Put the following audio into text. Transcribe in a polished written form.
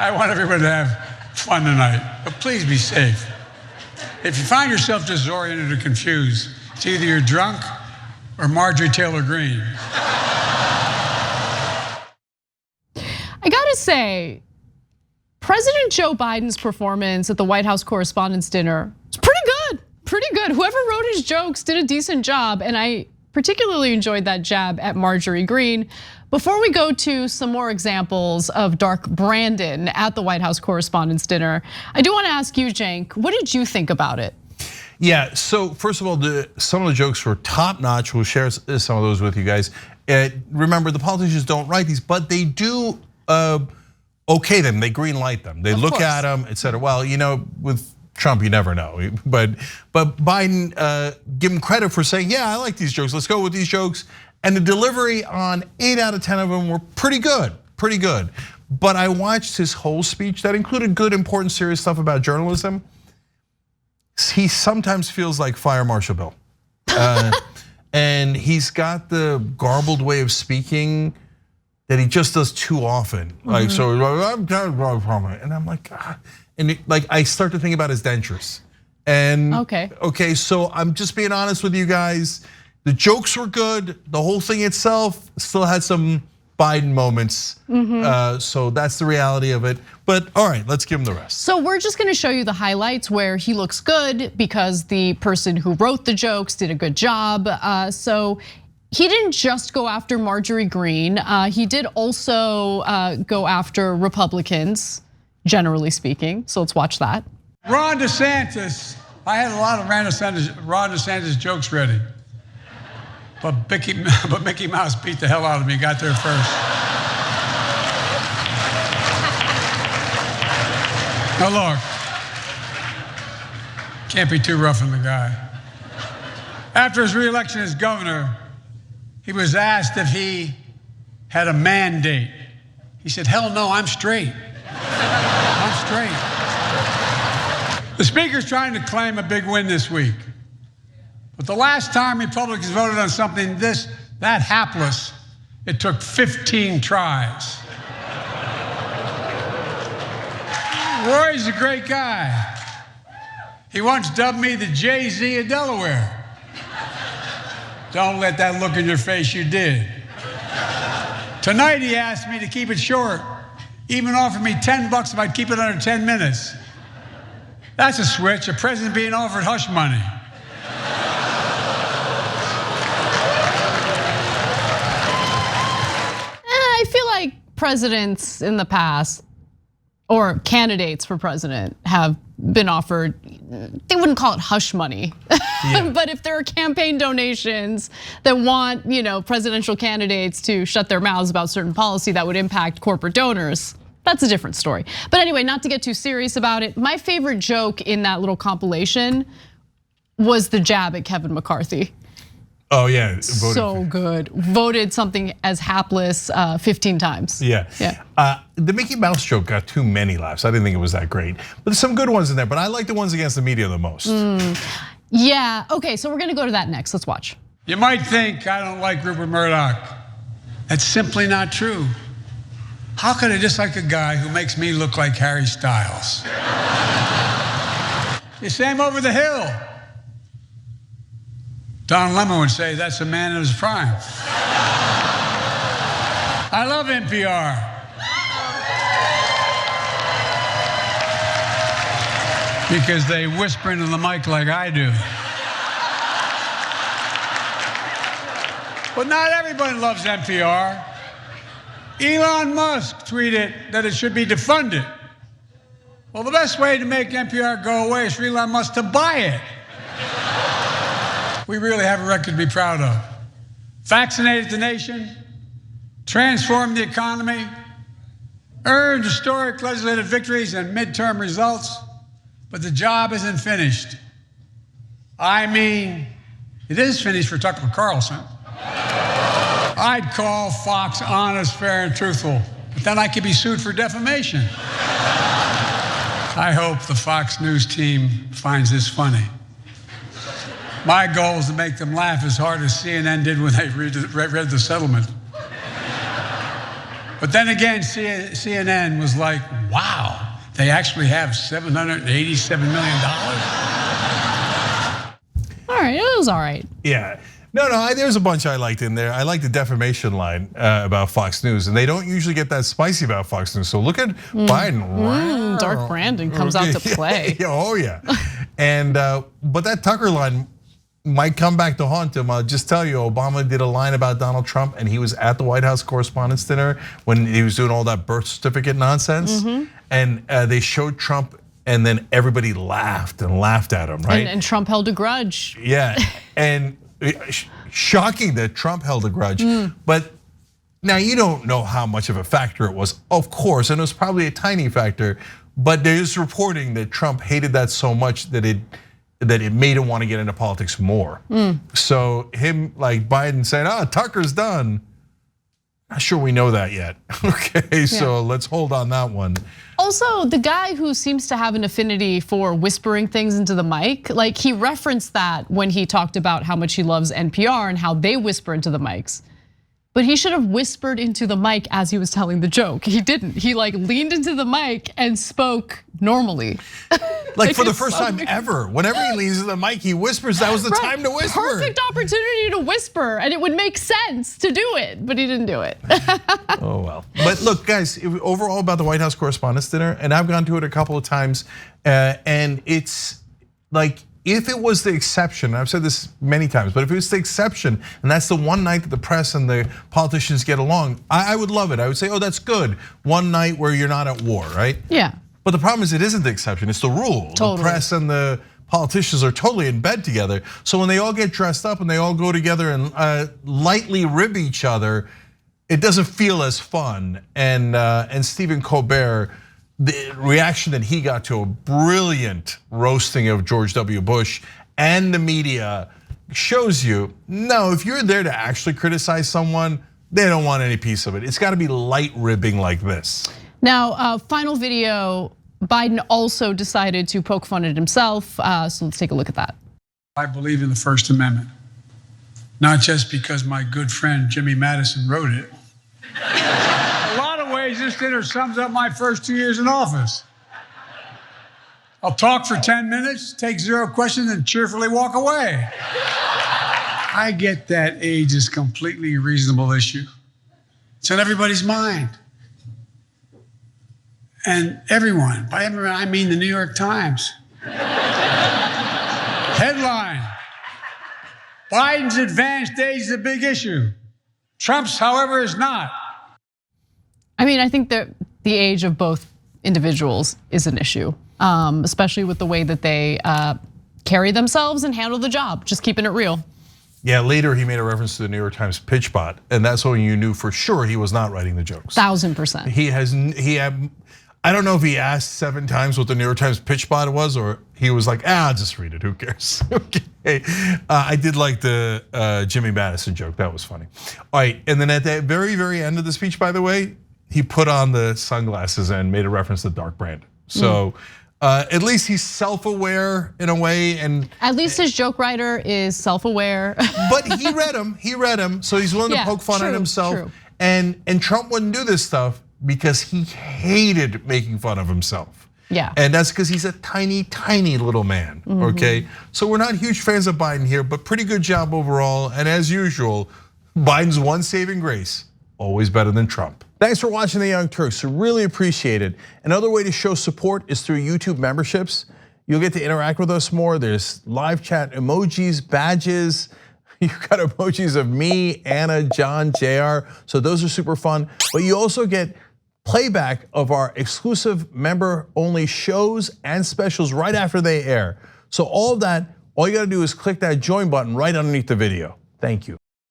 I want everybody to have fun tonight, but please be safe. If you find yourself disoriented or confused, it's either you're drunk or Marjorie Taylor Greene. I gotta say, President Joe Biden's performance at the White House Correspondents' dinner was pretty good, pretty good. Whoever wrote his jokes did a decent job, and I particularly enjoyed that jab at Marjorie Greene. Before we go to some more examples of Dark Brandon at the White House Correspondents' dinner, I do want to ask you, Cenk, what did you think about it? Yeah, so first of all, some of the jokes were top notch. We'll share some of those with you guys. Remember, the politicians don't write these, but they do okay them. They green light them. They look at them, et cetera. Well, you know, with Trump, you never know. But Biden, give him credit for saying, yeah, I like these jokes. Let's go with these jokes. And the delivery on 8 out of 10 of them were pretty good, pretty good. But I watched his whole speech that included good, important, serious stuff about journalism. He sometimes feels like Fire Marshal Bill. And he's got the garbled way of speaking that he just does too often. Like, so I'm and I'm like, ah. And like I start to think about his dentures. And okay, so I'm just being honest with you guys. The jokes were good. The whole thing itself still had some Biden moments. So that's the reality of it. But all right, let's give him the rest. So we're just gonna show you the highlights where he looks good because the person who wrote the jokes did a good job. So he didn't just go after Marjorie Greene. He did also go after Republicans, generally speaking. So let's watch that. Ron DeSantis, I had a lot of Ron DeSantis jokes ready. But Mickey Mouse beat the hell out of me, got there first. Now look, can't be too rough on the guy. After his re-election as governor, he was asked if he had a mandate. He said, hell no, I'm straight. I'm straight. The speaker's trying to claim a big win this week. But the last time Republicans voted on something that hapless, it took 15 tries. Roy's a great guy. He once dubbed me the Jay-Z of Delaware. Don't let that look in your face, you did. Tonight he asked me to keep it short, even offered me $10 if I'd keep it under 10 minutes. That's a switch, a president being offered hush money. I feel like presidents in the past, or candidates for president, have been offered, they wouldn't call it hush money. Yeah. But if there are campaign donations that want, presidential candidates to shut their mouths about certain policy that would impact corporate donors, that's a different story. But anyway, not to get too serious about it, my favorite joke in that little compilation was the jab at Kevin McCarthy. Oh yeah, so good. Voted something as hapless 15 times. Yeah. The Mickey Mouse joke got too many laughs. I didn't think it was that great, but there's some good ones in there. But I like the ones against the media the most. Yeah. Okay, so we're gonna go to that next. Let's watch. You might think I don't like Rupert Murdoch. That's simply not true. How could I dislike a guy who makes me look like Harry Styles? You say I'm over the hill. Don Lemon would say that's a man in his prime. I love NPR. Because they whisper into the mic like I do. But not everybody loves NPR. Elon Musk tweeted that it should be defunded. Well, the best way to make NPR go away is for Elon Musk to buy it. We really have a record to be proud of. Vaccinated the nation, transformed the economy, earned historic legislative victories and midterm results, but the job isn't finished. I mean, it is finished for Tucker Carlson. I'd call Fox honest, fair, and truthful, but then I could be sued for defamation. I hope the Fox News team finds this funny. My goal is to make them laugh as hard as CNN did when they read the settlement. But then again, CNN was like, wow, they actually have $787 million. All right, it was all right. Yeah. No, there's a bunch I liked in there. I like the defamation line about Fox News, and they don't usually get that spicy about Fox News. So look at Biden. Dark Brandon comes out to play. Oh yeah. And but that Tucker line might come back to haunt him. I'll just tell you, Obama did a line about Donald Trump, and he was at the White House Correspondents' dinner when he was doing all that birth certificate nonsense, and they showed Trump. And then everybody laughed at him, right? And Trump held a grudge. Yeah, and shocking that Trump held a grudge. But now you don't know how much of a factor it was, of course, and it was probably a tiny factor. But there's reporting that Trump hated that so much that it made him want to get into politics more. So him, like Biden saying, Tucker's done. Not sure we know that yet. Okay, so let's hold on that one. Also, the guy who seems to have an affinity for whispering things into the mic, like he referenced that when he talked about how much he loves NPR and how they whisper into the mics. But he should have whispered into the mic as he was telling the joke. He didn't. He like leaned into the mic and spoke normally. Like for the first time ever. Whenever he leans into the mic, he whispers. That was the time to whisper. Perfect opportunity to whisper, and it would make sense to do it, but he didn't do it. Oh well. But look, guys, overall about the White House Correspondents' Dinner, and I've gone to it a couple of times, and it's like, if it was the exception, and I've said this many times, but if it was the exception, and that's the one night that the press and the politicians get along, I would love it. I would say, that's good. One night where you're not at war, right? Yeah. But the problem is it isn't the exception, it's the rule. Totally. The press and the politicians are totally in bed together. So when they all get dressed up and they all go together and lightly rib each other, it doesn't feel as fun. And Stephen Colbert, the reaction that he got to a brilliant roasting of George W. Bush and the media shows you, no, if you're there to actually criticize someone, they don't want any piece of it. It's gotta be light ribbing like this. Now, final video, Biden also decided to poke fun at himself, so let's take a look at that. I believe in the First Amendment, not just because my good friend Jimmy Madison wrote it. A lot of ways, this dinner sums up my first 2 years in office. I'll talk for 10 minutes, take 0 questions, and cheerfully walk away. I get that age is completely reasonable issue. It's on everybody's mind. And everyone, by everyone, I mean the New York Times. Headline, Biden's advanced age is a big issue. Trump's, however, is not. I mean, I think that the age of both individuals is an issue, especially with the way that they carry themselves and handle the job, just keeping it real. Yeah, later he made a reference to the New York Times pitch bot, and that's when you knew for sure he was not writing the jokes. 1000%. He had, I don't know if he asked 7 times what the New York Times pitch bot was, or he was like, I'll just read it, who cares? Okay, I did like the Jimmy Madison joke, that was funny. All right, and then at the very, very end of the speech, by the way, he put on the sunglasses and made a reference to Dark Brandon. So at least he's self-aware in a way, and at least his joke writer is self-aware. But he read him, so he's willing to poke fun at himself. True. And Trump wouldn't do this stuff because he hated making fun of himself. Yeah. And that's because he's a tiny, tiny little man, okay? So we're not huge fans of Biden here, but pretty good job overall. And as usual, Biden's one saving grace, always better than Trump. Thanks for watching The Young Turks, really appreciate it. Another way to show support is through YouTube memberships. You'll get to interact with us more. There's live chat emojis, badges. You've got emojis of me, Anna, John, JR, so those are super fun. But you also get playback of our exclusive member-only shows and specials right after they air. So all of that, all you gotta do is click that join button right underneath the video. Thank you.